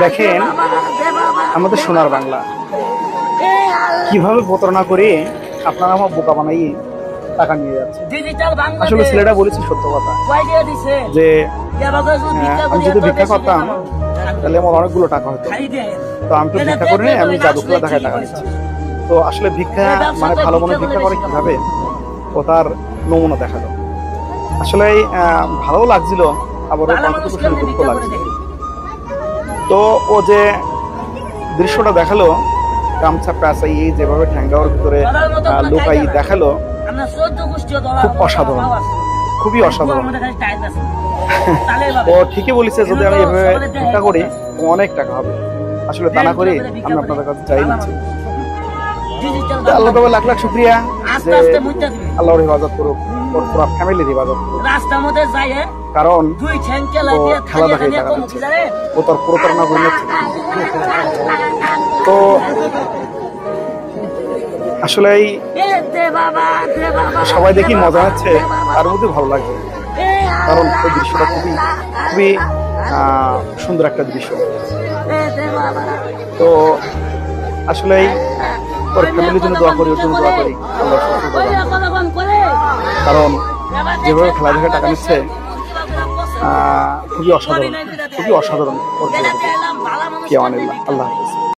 দেখেন আমাদের সোনার বাংলা কিভাবে প্রতারণা করে আপনারা আমার বোকা বানাই টাকা নিয়ে যাচ্ছে। আসলে ছেলেটা বলেছে সত্য কথা যে আমি যদি ভিক্ষা করতাম তাহলে আমার অনেকগুলো টাকা হতো, তো আমি তো ভিক্ষা করে নিয়ে আমি জাদু খেলা দেখায় টাকা নিচ্ছি। তো আসলে ভিক্ষা মানে ভালো মনে ভিক্ষা করে কিভাবে ও তার নমুনা দেখালো। আসলে ভালো লাগছিল, আবার দুঃখ লাগছিল। তো ও যে দৃশ্যটা দেখালো গামছা প্যাঁচাই যেভাবে ঠ্যাঙ্গাওয়ার ভিতরে লুকাই দেখালো, খুব অসাধারণ, খুবই অসাধারণ। ও ঠিকই বলেছে যদি আমি এভাবে ভিক্ষা করি অনেক টাকা হবে। আসলে তা না করে আমি আপনাদের কাছে চাই নিচ্ছি। আল্লাহ তবে লাখ লাখ শুক্রিয়া যে আল্লাহর হেফাজত করুক, ওর পুরো ফ্যামিলির হেফাজত করুক। কারণ ও খেলা দেখাই টাকা দিচ্ছে, ও তার প্রতারণা করে নিচ্ছে। তো আসলে সবাই দেখি মজা হচ্ছে, তার মধ্যে ভালো লাগছে, কারণ ওই দৃশ্যটা খুবই খুবই সুন্দর একটা দৃশ্য। তো আসলে ওর ফ্যামিলির জন্য দোয়া করি, ওর জন্য দোয়া করি আল্লাহ, কারণ যেভাবে খেলা দেখে টাকা নিচ্ছে খুবই অসাধারণ, খুবই অসাধারণ। আল্লাহ হাফেজ।